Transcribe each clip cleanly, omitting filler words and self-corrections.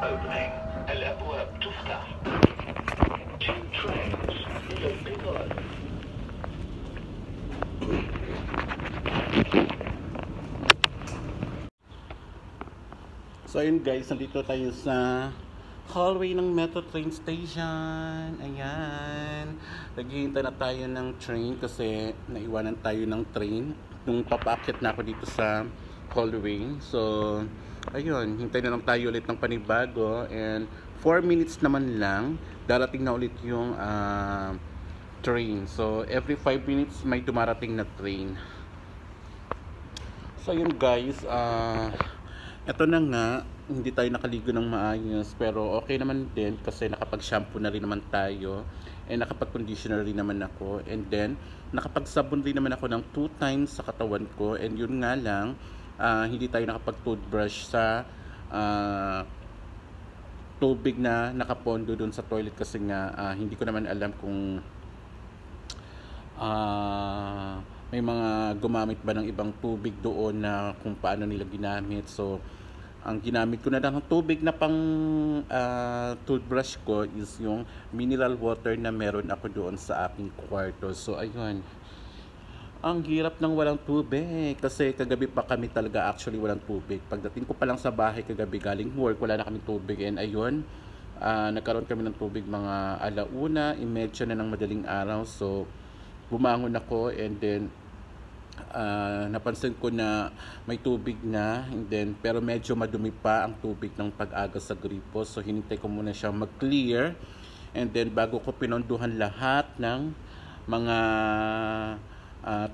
Opening. الأبواب تفتح. Two trains ينتظر. So ayun guys, nandito tayo sa hallway ng Metro Train Station. Ayan. Naghihintay na tayo ng train kasi naiwanan tayo ng train nung papaakyat na ako dito sa hallway. So ayun, hintay na lang tayo ulit ng panibago, and 4 minutes naman lang darating na ulit yung train. So every 5 minutes may dumarating na train. So ayun guys, ito na nga, hindi tayo nakaligo ng maayos, pero okay naman din kasi nakapag-shampoo na rin naman tayo, and nakapag-conditioner rin naman ako, and then nakapag-sabon rin naman ako ng 2 times sa katawan ko. And yun nga lang, hindi tayo nakapag-toothbrush sa tubig na nakapondo dun sa toilet kasi nga hindi ko naman alam kung may mga gumamit ba ng ibang tubig doon na kung paano nila ginamit. So ang ginamit ko na lang ng tubig na pang toothbrush ko is yung mineral water na meron ako doon sa aking kwarto. So ayun, ang hirap ng walang tubig kasi kagabi pa kami talaga actually walang tubig. Pagdating ko pa lang sa bahay kagabi galing work, wala na kaming tubig, and ayun, nagkaroon kami ng tubig mga 1:30 na ng madaling araw. So bumangon ako, and then napansin ko na may tubig na, and then pero medyo madumi pa ang tubig ng pag-aga sa gripo. So hinintay ko muna siyang mag-clear, and then bago ko pinonduhan lahat ng mga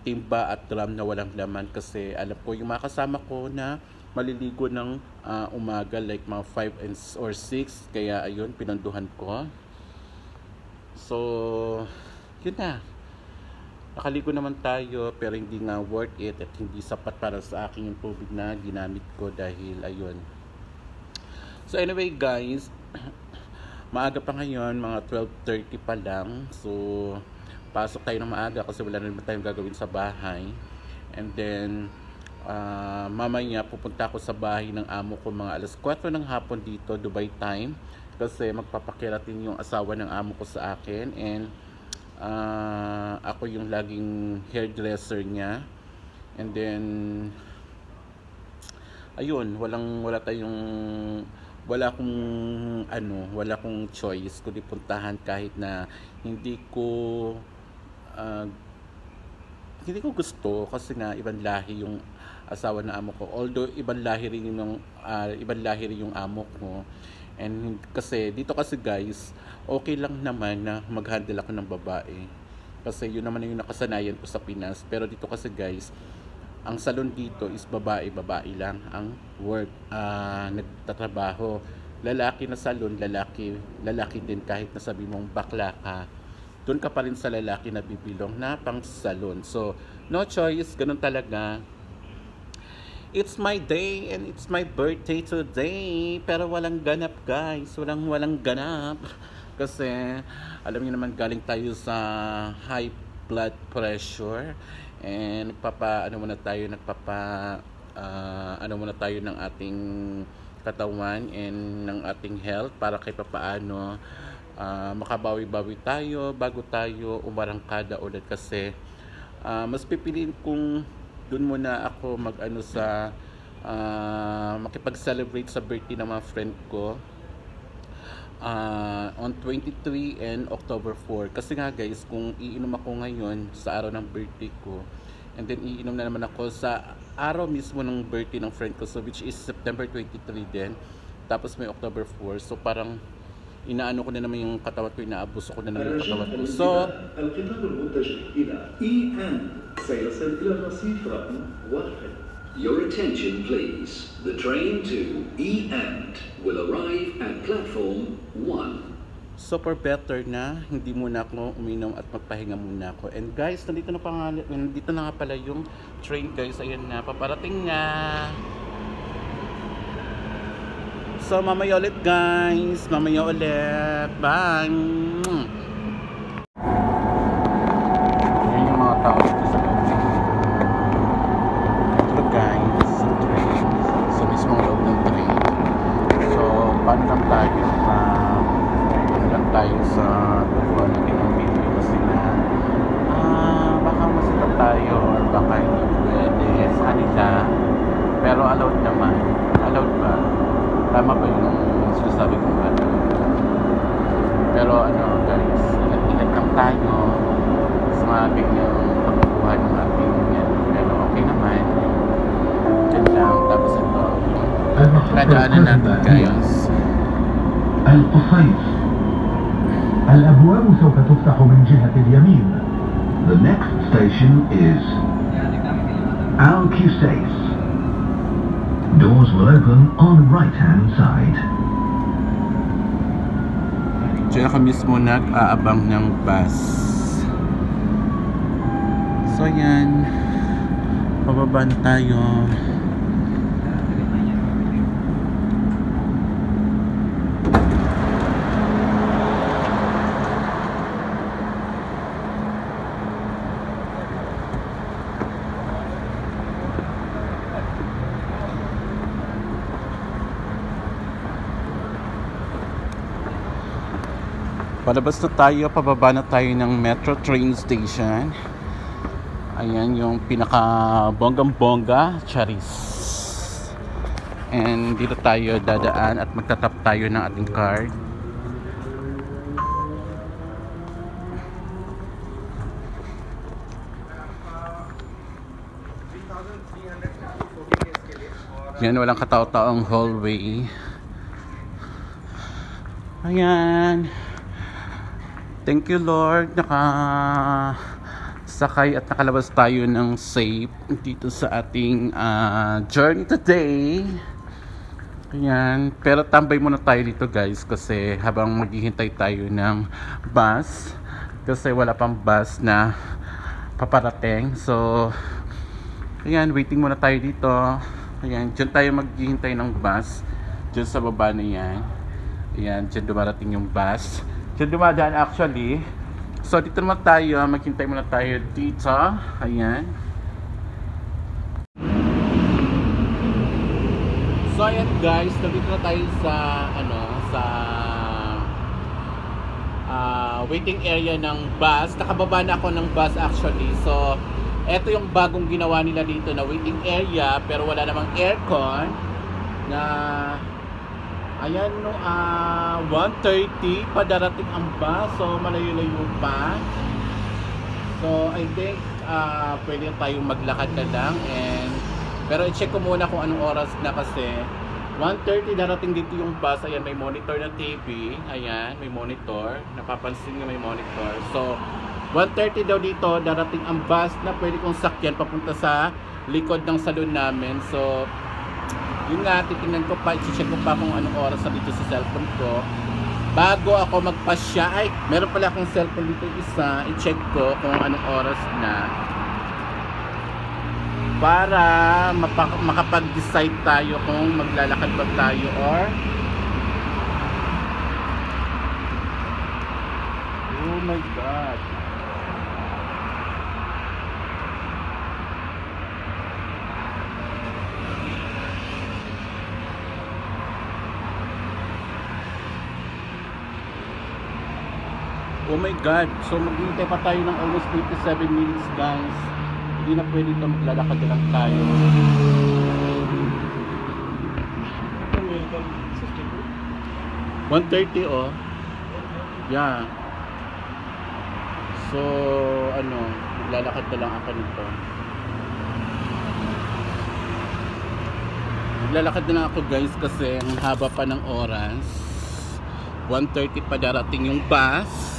timba at drum na walang laman, kasi alam ko yung mga kasama ko na maliligo ng umaga like mga 5 or 6, kaya ayun, pinonduhan ko. So yun na, nakaligo naman tayo, pero hindi nga worth it at hindi sapat para sa akin yung tubig na ginamit ko dahil ayun. So anyway guys, maaga pa ngayon, mga 12:30 pa lang. So pasok tayo ng maaga kasi wala na naman tayong gagawin sa bahay. And then mamaya pupunta ako sa bahay ng amo ko mga 4:00 ng hapon dito, Dubai time, kasi magpapakiratin yung asawa ng amo ko sa akin, and ako yung laging hairdresser niya. And then ayun, wala akong choice kundi puntahan, kahit na hindi ko gusto kasi nga ibang lahi yung asawa ng amo ko, although ibang lahi rin yung amo ko. And kasi dito kasi guys, okay lang naman na mag-handle ako ng babae kasi yun naman yung nakasanayan ko sa Pinas. Pero dito kasi guys, ang salon dito is babae lang ang work, nagtatrabaho. Lalaki na salon, lalaki din, kahit na sabi mong bakla ka, doon ka pa rin sa lalaki na bibilong na pang salon. So no choice, ganun talaga. It's my day and it's my birthday today, pero walang ganap guys, walang ganap kasi alam niyo naman, galing tayo sa high blood pressure, and nagpapa tayo ng ating katawan and ng ating health para kahit papaano makabawi-bawi tayo bago tayo umarangkada ulit. Kasi mas pipiliin kung doon muna ako makipag-celebrate sa birthday ng mga friend ko on 23 and October 4. Kasi nga guys, kung iinom ako ngayon sa araw ng birthday ko, and then iinom na naman ako sa araw mismo ng birthday ng friend ko, so which is September 23 din, tapos may October 4, so parang inaano ko na naman yung katawan ko, inaabuso ko na naman yung katawan ko. So Your attention please. The train to E-Ant will arrive at platform 1. super better na hindi muna ako uminom at magpahinga muna ako. And guys, nandito na nga pala yung train guys. Ayan na, paparating na. So mamaya ulit guys, mamaya ulit. Bye. Ayan yung mga tao dito sa loob. Ito guys, sa train. So mismo loob ng train. So paano kami sa pagkuha natin ng video kasi na baka masikap tayo or baka hindi pwede sa kanila, pero allowed naman. Allowed ba? Tama ba yung sinasabi kong ano? Pero ano guys, ingat-ingat lang tayo sa mga ganyang pagkukuha ng ating yan. Pero okay naman. Diyan lang. Tapos ito, nadaanan natin guys. القصيص. الأبواب سوف تفتح من جهة اليمين. The next station is Al-Qusais. Doors will open on right-hand side. Diyan ako mismo nag-aabang ng bus. So yan, pababa na tayo. Palabas na tayo, pababa na tayo ng metro train station. Ayan yung pinaka bonggang-bongga, Charis. And dito tayo dadaan at magtatap tayo ng ating card. Yan, walang katao-taong hallway. Ayan. Thank you Lord, nakasakay at nakalabas tayo ng safe dito sa ating journey today. Ayan, pero tambay muna tayo dito guys kasi habang maghihintay tayo ng bus kasi wala pang bus na paparating. So, ayan, waiting muna tayo dito. Ayan, dyan tayo maghihintay ng bus. Dyan sa baba na yan. Ayan, dyan dumarating yung bus. Diyan dumadaan actually. So dito naman tayo, maghintay muna tayo dito. Ayan. So ayan guys, nandito na tayo sa waiting area ng bus. Nakababa na ako ng bus actually. So eto yung bagong ginawa nila dito na waiting area pero wala namang aircon na ayan no, 1:30 pa darating ang bus. So malayo-layo pa. So I think pwede tayong maglakad na lang pero i-check ko muna kung anong oras na kasi 1:30 darating dito yung bus. Ayan, may monitor na TV. Ayan, may monitor. Napapansin nga may monitor. So 1:30 daw dito darating ang bus na pwede kong sakyan papunta sa likod ng salon namin. So yun nga, titingnan ko pa, i-check ko pa kung anong oras na dito sa cellphone ko bago ako magpasya. Ay, meron pala akong cellphone dito isa, i-check ko kung anong oras na para makapag-decide tayo kung maglalakad ba tayo or oh my god. Oh my god, so maghihintay pa tayo ng almost 27 minutes guys. Hindi na pwede ito, maglalakad lang tayo. 1:30 oh. Yeah. So maglalakad na lang ako nito. Maglalakad na lang ako guys kasi ang haba pa ng oras. 1:30 pa darating yung bus.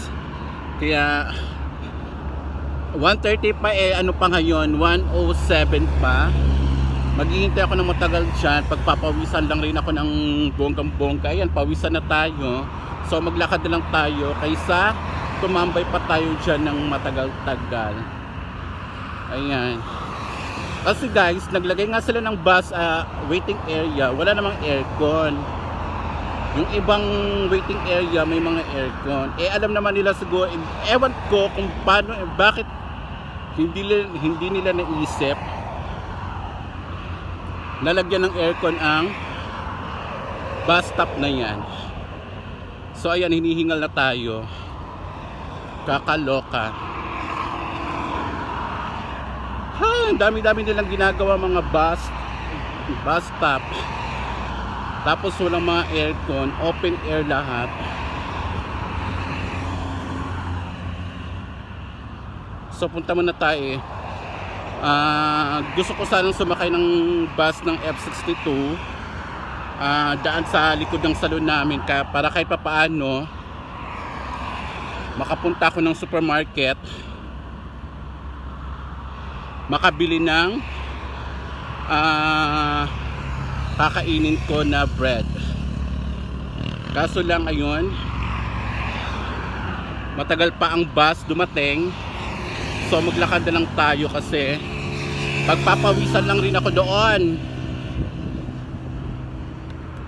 Kaya 1:30 pa ano pa ngayon, 1:07 pa. Maghihintay ako ng matagal dyan. Pagpapawisan lang rin ako ng bonggang-bongga. Ayan, pawisan na tayo. So maglakad na lang tayo kaysa tumambay pa tayo dyan ng matagal-tagal. Ayan. Kasi guys, naglagay nga sila ng bus waiting area. Wala namang aircon. Yung ibang waiting area may mga aircon. Alam naman nila siguro, ewan ko kung paano, bakit hindi nila naisip nalagyan ng aircon ang bus stop na yan. So ayan, hinihingal na tayo. Kakaloka. Ay, ang dami-dami nilang ginagawa mga bus stop. Tapos walang mga aircon, open air lahat. So punta muna tayo. Gusto ko sanang sumakay ng bus ng F62. Daan sa likod ng salon namin para kahit papaano makapunta ako ng supermarket, makabili ng kakainin ko na bread. Kaso lang ayun, matagal pa ang bus dumating, so maglakad na lang tayo kasi pagpapawisan lang rin ako doon.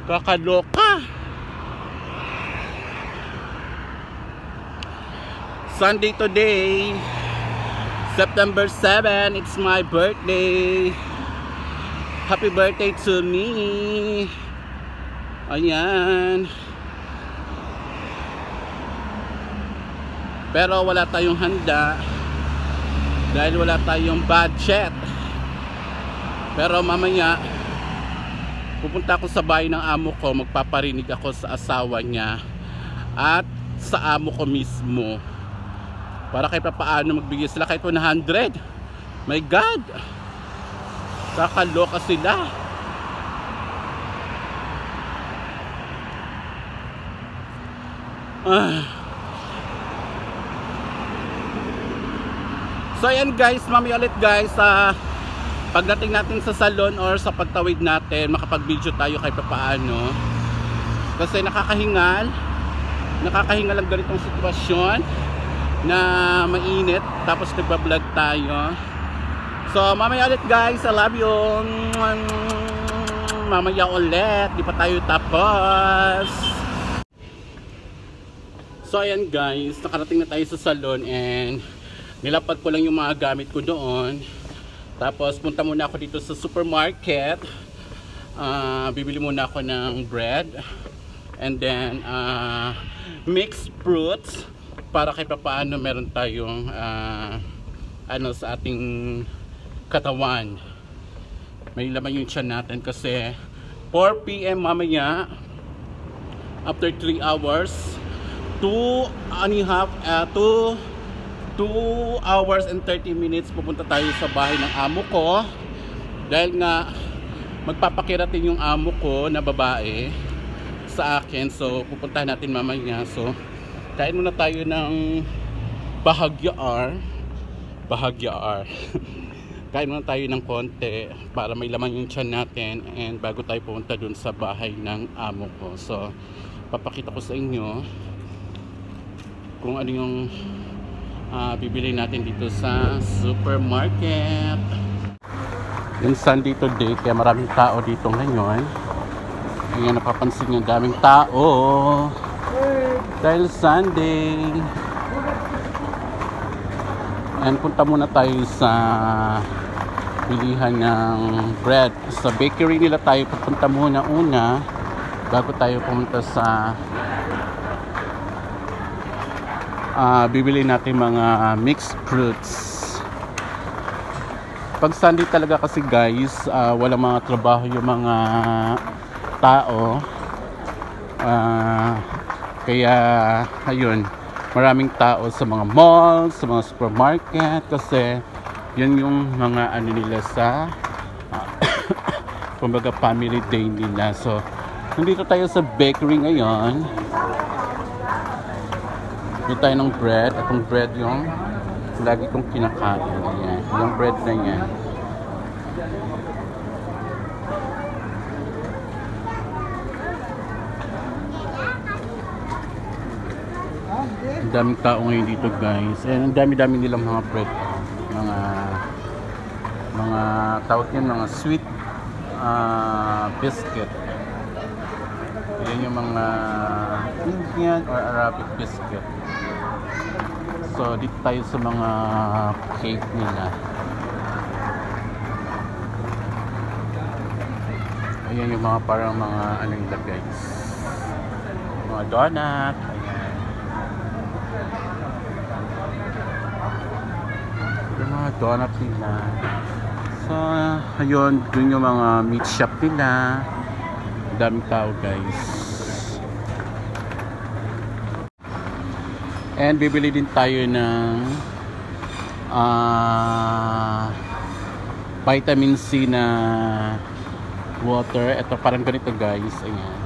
Kakaloka. Sunday today, September 7, it's my birthday. Happy birthday to me. Ayan. Pero wala tayong handa dahil wala tayong budget. Pero mamaya pupunta ako sa bahay ng amo ko, magpaparinig ako sa asawa niya at sa amo ko mismo para kahit paano magbigay sila kahit 100. My God, kakaloka sila. So ayan guys, mamaya ulit guys, pagdating natin sa salon or sa pagtawid natin, makapag-video tayo kahit paano. Kasi nakakahingal ang ganitong sitwasyon na mainit, tapos nagbablog tayo. So mamaya ulit guys, I love you. Mamaya ulit, di pa tayo tapos. So ayan guys, nakarating na tayo sa salon and nilapag ko lang yung mga gamit ko doon. Tapos punta muna ako dito sa supermarket. Bibili muna ako ng bread and then mixed fruits para kahit paano meron tayong sa ating katawan. May laman yung tiyan natin kasi 4 PM mamaya, after 3 hours, 2 hours and 30 minutes pupunta tayo sa bahay ng amo ko dahil nga magpapakiratin yung amo ko na babae sa akin. So pupuntahan natin mamaya. So kain muna tayo ng bahagyaar. Kain muna tayo ng konti para may laman yung tiyan natin and bago tayo pumunta dun sa bahay ng amo ko. So papakita ko sa inyo kung ano yung bibili natin dito sa supermarket. Yung Sunday today, kaya maraming tao dito ngayon. Ayan, napapansin nyo, daming tao dahil Sunday. And punta muna tayo sa bilihan ng bread. Sa bakery nila tayo pupunta muna una bago tayo pumunta sa bibili natin mga mixed fruits. Pag Sunday talaga kasi guys, walang mga trabaho yung mga tao. Kaya ayun, maraming tao sa mga malls, sa mga supermarket kasi yun yung mga ano nila sa kumbaga family day nila. So nandito tayo sa bakery ngayon. Dito tayo ng bread. Itong bread yung lagi kong kinakain. Ayan. Yung bread na yan. Ang daming tao ngayon dito guys. And ang dami-dami nilang mga bread. Mga tawag yan, mga sweet biscuit. Yan yung mga Indian or Arabic biscuit. So dito tayo sa mga cake nila. Ayan yung mga parang mga ano nila guys. Mga donut. Ayan. Yung mga donut nila. So, ayun, dun yung mga meat shop nila. Daming tao, guys. And bibili din tayo ng vitamin C na water. Ito parang ganito, guys. Ayan.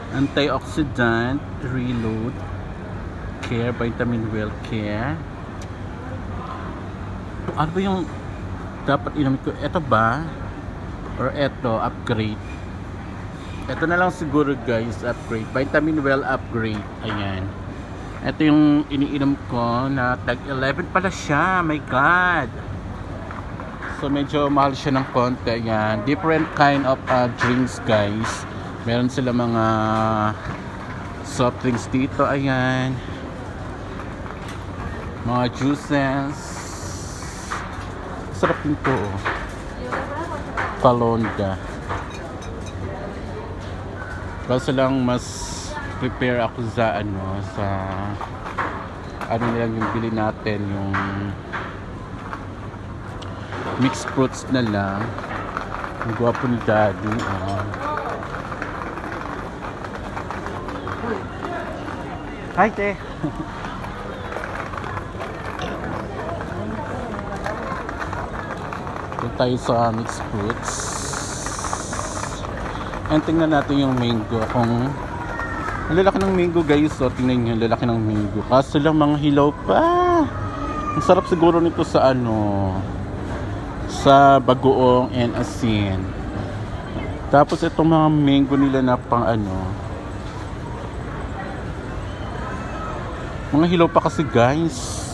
Antioxidant reload care, vitamin well care. Ano ba yung dapat inumin ko? Ito ba? Or ito, upgrade? Ito na lang siguro, guys, upgrade. Vitamin well upgrade. Ayan. Ito yung iniinom ko na tag 11 pala siya. My God. So medyo mahal siya ng konti. Ayan. Different kind of drinks, guys. Meron sila mga soft drinks dito. Ayan. Mga juices. Sarap nito. Kalonda. Kaso lang mas prepare ako sa ano nilang yung bili natin, yung mixed fruits na lang. Ang gwapo ni Daddy. Hi, te. Doon tayo sa mixed fruits. And tingnan natin yung mango. Kung ang lalaki ng mango, guys. So tingnan nyo, lalaki ng mango. Kaso lang mga hilaw pa. Ang sarap siguro nito sa sa bagoong and asin. Tapos itong mga mango nila na pang mga hilaw pa kasi, guys.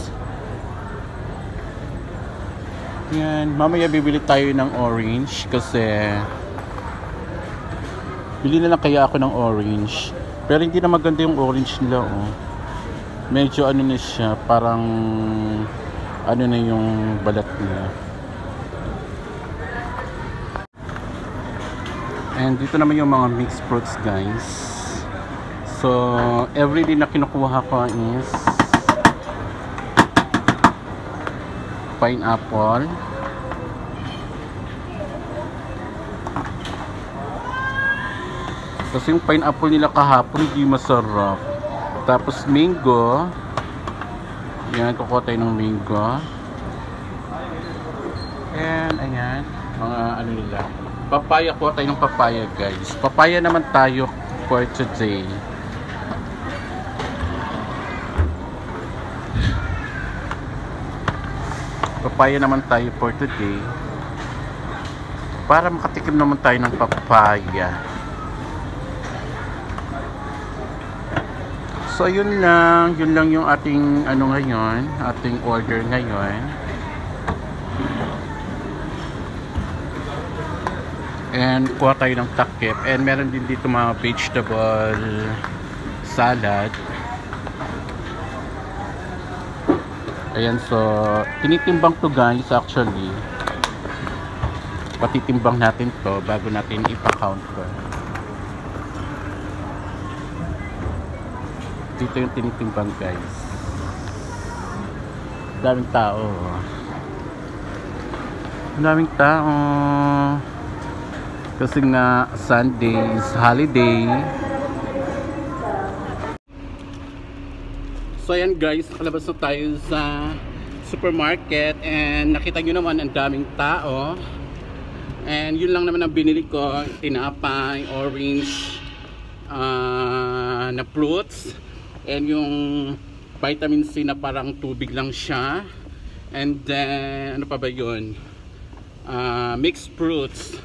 Yan, mamaya bibili tayo ng orange kasi bili na lang kaya ako ng orange. Pero hindi na maganda yung orange nila, oh. Medyo na siya, parang na yung balat niya. And dito naman yung mga mixed fruits, guys. So, everyday na kinukuha ko is pineapple, kasi yung pineapple nila kahapon hindi masarap. Tapos mango, yan, kukuha tayo ng mango. And ayan, mga nila, papaya, kuha tayo ng papaya, guys. Papaya naman tayo for today. Papaya naman tayo for today para makatikim naman tayo ng papaya. So yun lang yung ating ngayon, ating order ngayon. And kuha tayo ng takip, and meron din dito mga vegetable salad. Ayan, so tinitimbang to, guys, actually. Patitimbang natin to bago natin ipa-count ko. Dito yung tinitimbang, guys. Daming tao. Daming tao. Kasi nga Sunday is holiday. So ayan, guys, nakalabas na tayo sa supermarket and nakita nyo naman ang daming tao. And yun lang naman ang binili ko, tinapay, orange na fruits, and yung vitamin C na parang tubig lang siya. And then ano pa ba yun, mixed fruits.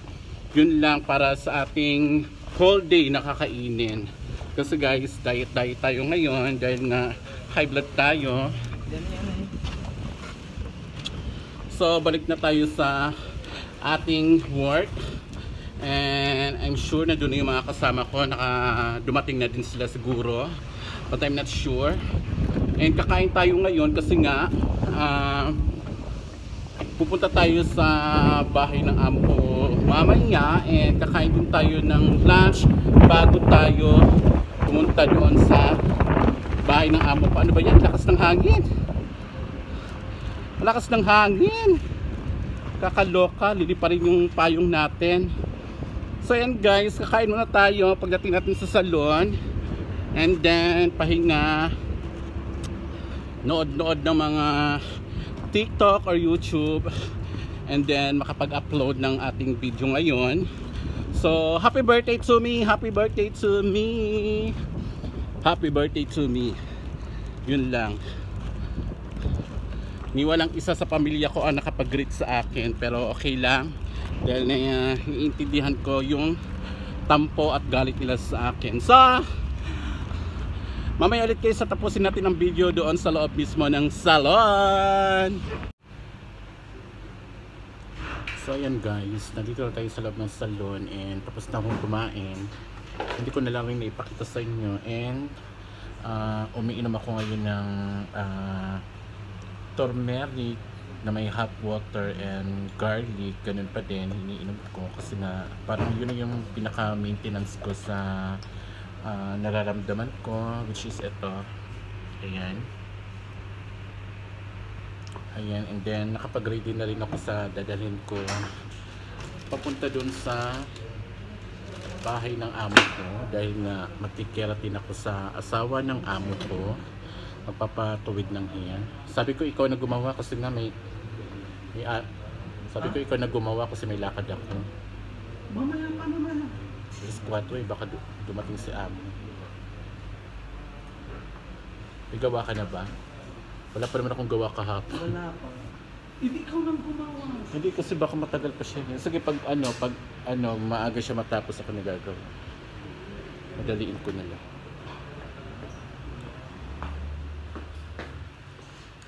Yun lang para sa ating whole day na kakainin. Kasi, guys, diet tayo ngayon dahil na high blood tayo. So balik na tayo sa ating work, and I'm sure na doon yung mga kasama ko, dumating na din sila siguro, but I'm not sure. And kakain tayo ngayon kasi nga pupunta tayo sa bahay ng amo ko mamaya, and kakain din tayo ng lunch bago tayo pumunta doon sa bahay ng amo ko. Ano ba yan? Lakas ng hangin. Lakas ng hangin. Kakaloka, lilipa rin yung payong natin. So yan guys, kakain muna tayo pagdating natin sa salon. And then pahinga, nood-nood ng mga TikTok or YouTube. And then makapag-upload ng ating video ngayon. So happy birthday to me, happy birthday to me, happy birthday to me. Yun lang. Ni walang isa sa pamilya ko ang nakapag-greet sa akin, pero okay lang dahil naiintindihan ko yung tampo at galit nila sa akin. So mamaya ulit kayo sa tapusin natin ang video doon sa loob mismo ng salon. So ayan guys, nandito na tayo sa loob ng salon and tapos na akong kumain. Hindi ko na lang rin naipakita sa inyo, and umiinom ako ngayon ng turmeric na may hot water and garlic. Ganun pa din iniinom ko kasi na parang yun yung pinaka maintenance ko sa nararamdaman ko, which is ito. Ayan, and then nakapag-ready na rin ako sa dadalhin ko papunta dun sa bahay ng amo ko, dahil nga magkikeratin ako sa asawa ng amo ko, magpapatuwid ng hair. Sabi ko ikaw na gumawa kasi nga sabi ko ikaw na gumawa kasi may lakad ako. Mamaya pa naman. Alas 4 baka dumating si amo. May gawa ka na ba? Wala pa naman akong gawa kahapon. Wala pa. Hindi ikaw lang gumawa. Hindi kasi baka matagal pa siya. Sige, pag maaga siya matapos ako nagagawa. Madaliin ko na lang.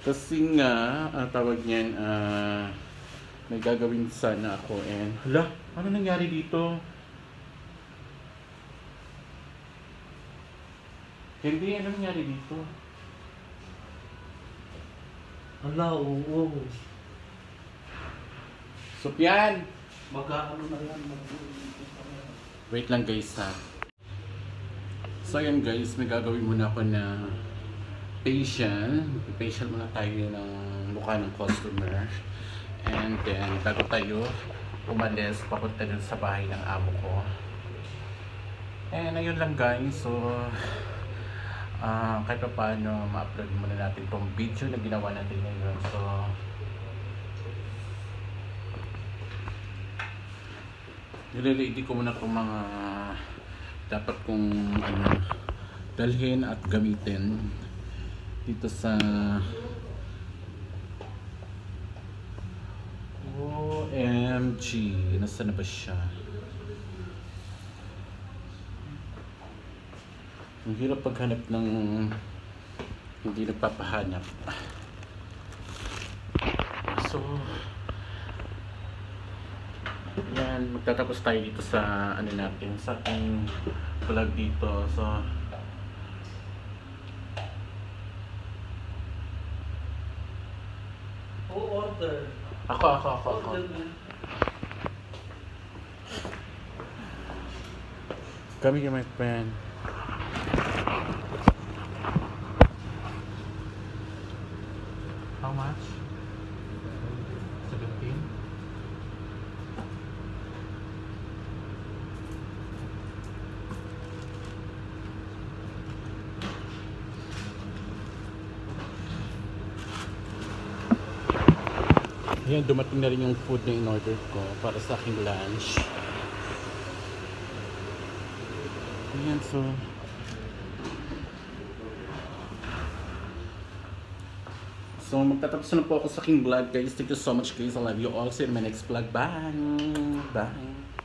Kasi nga, tawag niyan, may gagawin sana ako, and hala, ano nangyari dito? Hindi, ano nangyari dito? Hala, oo. Sufyan! Mag-aano na yan. Wait lang guys ha. So yan guys, may gagawin muna ako na facial. Facial muna tayo ng mukha ng customer. And then bago tayo umalis, papunta dun sa bahay ng amo ko. And ayun lang guys. So kahit pa paano ma-upload muna natin tong video na ginawa natin ngayon. So nire-ready ko muna itong mga dapat kong dalhin at gamitin dito sa OMG. Nasaan na ba siya? Ang hirap paghanap ng hindi nagpapahanap. So yan, magtatapos tayo dito sa ano natin, sa ating vlog dito. So order. Ako. Order na. Come here, my friend. How much? 17? Ayan, dumating na rin yung food na in-order ko para sa aking lunch. Ayan, so magtatapos na po ako sa aking vlog guys. Thank you so much guys. I love you all. See you in my next vlog. Bye! Bye!